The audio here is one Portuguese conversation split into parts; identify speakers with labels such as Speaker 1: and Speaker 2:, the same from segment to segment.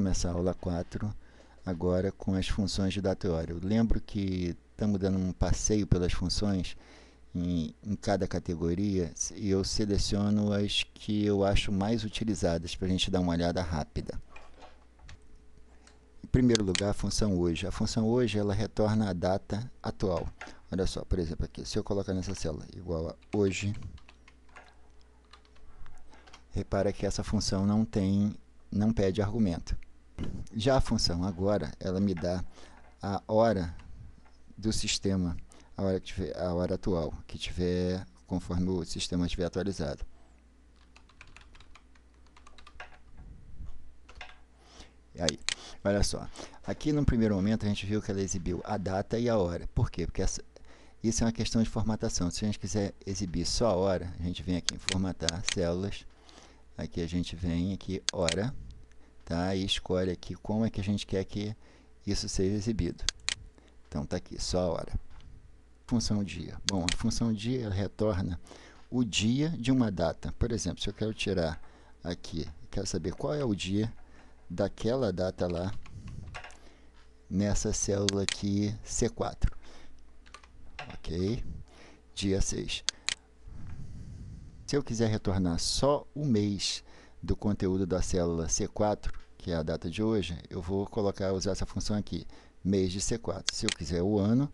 Speaker 1: começar a aula 4 agora com as funções de data e hora. Eu lembro que estamos dando um passeio pelas funções em cada categoria e eu seleciono as que eu acho mais utilizadas para a gente dar uma olhada rápida. Em primeiro lugar, a função hoje. A função hoje ela retorna a data atual. Olha só, por exemplo, aqui, se eu colocar nessa célula igual a hoje, repara que essa função não pede argumento. Já a função agora, ela me dá a hora do sistema, a hora atual, que tiver conforme o sistema estiver atualizado. E aí, olha só, aqui no primeiro momento a gente viu que ela exibiu a data e a hora. Por quê? Porque isso é uma questão de formatação. Se a gente quiser exibir só a hora, a gente vem aqui em formatar células, aqui a gente vem aqui hora, tá? E escolhe aqui como é que a gente quer que isso seja exibido. Então está aqui, só a hora. Função dia. Bom, a função dia ela retorna o dia de uma data. Por exemplo, se eu quero tirar aqui, quero saber qual é o dia daquela data lá, nessa célula aqui C4. Ok? Dia 6. Se eu quiser retornar só o mês do conteúdo da célula C4, que é a data de hoje, eu vou usar essa função aqui, mês de C4. Se eu quiser o ano,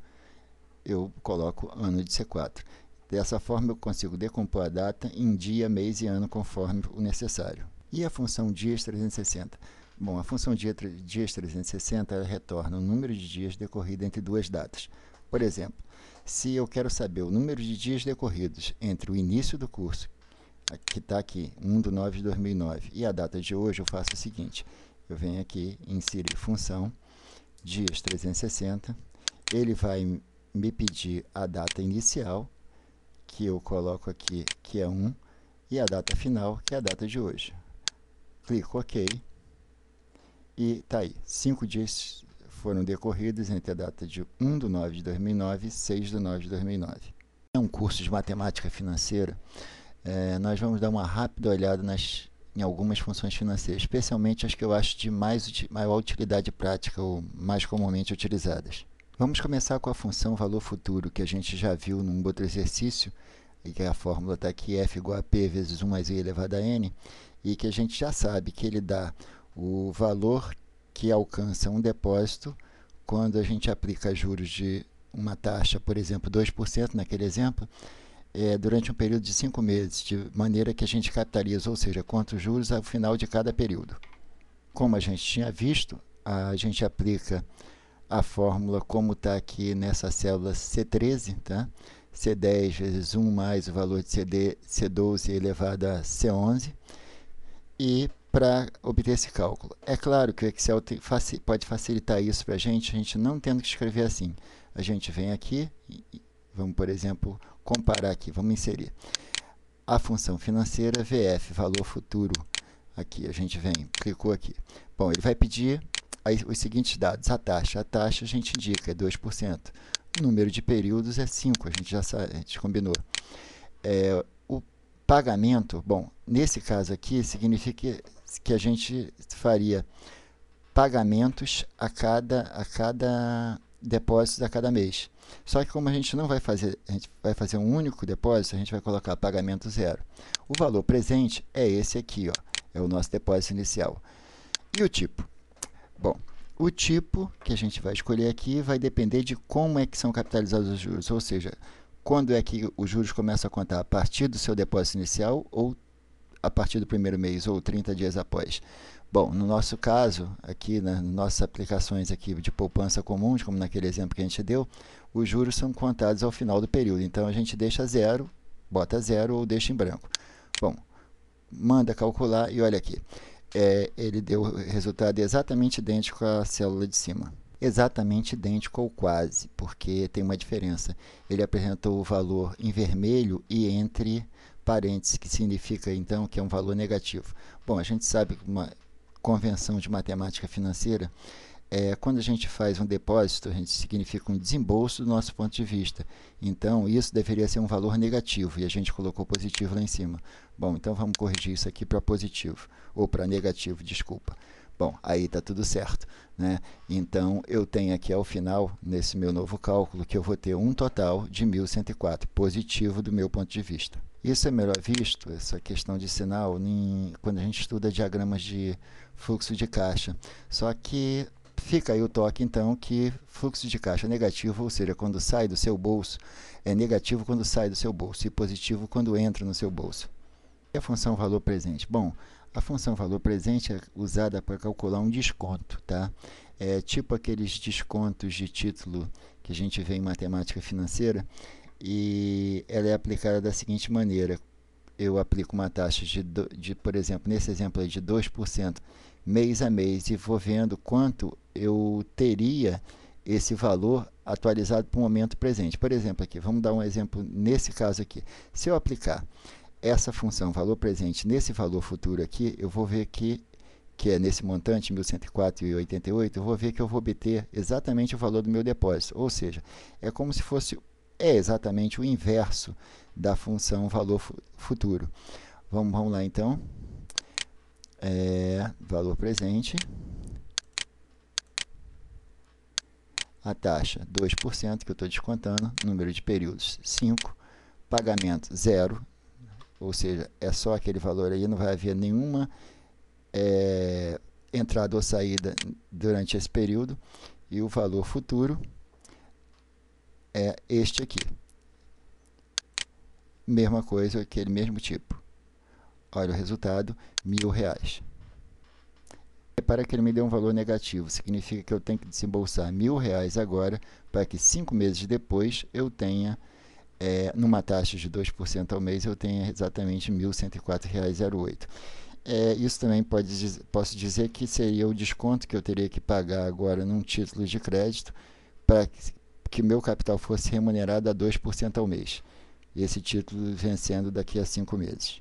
Speaker 1: eu coloco ano de C4. Dessa forma eu consigo decompor a data em dia, mês e ano conforme o necessário. E a função dias 360? Bom, a função dias 360 ela retorna o número de dias decorrido entre duas datas. Por exemplo, se eu quero saber o número de dias decorridos entre o início do curso, que está aqui, 1/9/2009, e a data de hoje, eu faço o seguinte, eu venho aqui, inserir função, dias 360, ele vai me pedir a data inicial, que eu coloco aqui, que é 1, e a data final, que é a data de hoje. Clico OK, e está aí, 5 dias foram decorridos entre a data de 1/9/2009 e 6/9/2009. É um curso de matemática financeira. Nós vamos dar uma rápida olhada em algumas funções financeiras, especialmente as que eu acho de maior utilidade prática ou mais comumente utilizadas. Vamos começar com a função valor futuro, que a gente já viu num outro exercício, e que a fórmula está aqui, f igual a p vezes 1 mais i elevado a n, e que a gente já sabe que ele dá o valor que alcança um depósito quando a gente aplica juros de uma taxa, por exemplo, 2% naquele exemplo, durante um período de 5 meses, de maneira que a gente capitaliza, ou seja, conta os juros ao final de cada período. Como a gente tinha visto, a gente aplica a fórmula como está aqui nessa célula C13, tá? C10 vezes 1 mais o valor de C12 elevado a C11, e para obter esse cálculo. É claro que o Excel pode facilitar isso para a gente não tendo que escrever assim. A gente vem aqui, vamos, por exemplo, comparar aqui, vamos inserir a função financeira VF, valor futuro, aqui, a gente vem, clicou aqui. Bom, ele vai pedir os seguintes dados, a taxa a gente indica, é 2%, o número de períodos é 5, a gente já sabe, a gente combinou. O pagamento, bom, nesse caso aqui, significa que a gente faria pagamentos a cada depósito a cada mês. Só que como a gente não vai fazer, a gente vai fazer um único depósito, a gente vai colocar pagamento zero. O valor presente é esse aqui, ó, é o nosso depósito inicial. E o tipo? Bom, o tipo que a gente vai escolher aqui vai depender de como é que são capitalizados os juros, ou seja, quando é que os juros começam a contar, a partir do seu depósito inicial ou a partir do primeiro mês ou 30 dias após. Bom, no nosso caso, aqui nas nossas aplicações aqui de poupança comuns, como naquele exemplo que a gente deu, os juros são contados ao final do período. Então, a gente deixa zero, bota zero ou deixa em branco. Bom, manda calcular e olha aqui. Ele deu o resultado exatamente idêntico à célula de cima. Exatamente idêntico ou quase, porque tem uma diferença. Ele apresentou o valor em vermelho e entre parênteses, que significa então que é um valor negativo. Bom, a gente sabe que uma convenção de matemática financeira quando a gente faz um depósito, a gente significa um desembolso do nosso ponto de vista. Então, isso deveria ser um valor negativo, e a gente colocou positivo lá em cima. Bom, então vamos corrigir isso aqui para positivo, ou para negativo, desculpa. Bom, aí está tudo certo, né? Então, eu tenho aqui ao final, nesse meu novo cálculo, que eu vou ter um total de 1.104, positivo do meu ponto de vista. Isso é melhor visto, essa questão de sinal, quando a gente estuda diagramas de fluxo de caixa. Só que fica aí o toque, então, que fluxo de caixa negativo, ou seja, quando sai do seu bolso, é negativo quando sai do seu bolso e positivo quando entra no seu bolso. E a função valor presente? Bom, a função valor presente é usada para calcular um desconto, tá? É tipo aqueles descontos de título que a gente vê em matemática financeira, e ela é aplicada da seguinte maneira: eu aplico uma taxa por exemplo, nesse exemplo aí de 2% mês a mês e vou vendo quanto eu teria esse valor atualizado para o momento presente. Por exemplo, aqui, vamos dar um exemplo nesse caso aqui. Se eu aplicar essa função valor presente nesse valor futuro aqui, eu vou ver que é nesse montante 1.104,88, eu vou ver que eu vou obter exatamente o valor do meu depósito. Ou seja, é como se fosse exatamente o inverso da função valor futuro. Vamos lá então. Valor presente. A taxa 2%, que eu estou descontando. Número de períodos 5. Pagamento 0. Ou seja, é só aquele valor aí, não vai haver nenhuma entrada ou saída durante esse período. E o valor futuro é este aqui. Mesma coisa, aquele mesmo tipo. Olha o resultado, R$1.000. Repara que ele me deu um valor negativo, significa que eu tenho que desembolsar R$1.000 agora, para que 5 meses depois eu tenha, numa taxa de 2% ao mês, eu tenha exatamente R$1.104,08. Isso também posso dizer que seria o desconto que eu teria que pagar agora num título de crédito, para que meu capital fosse remunerado a 2% ao mês. E esse título vencendo daqui a 5 meses.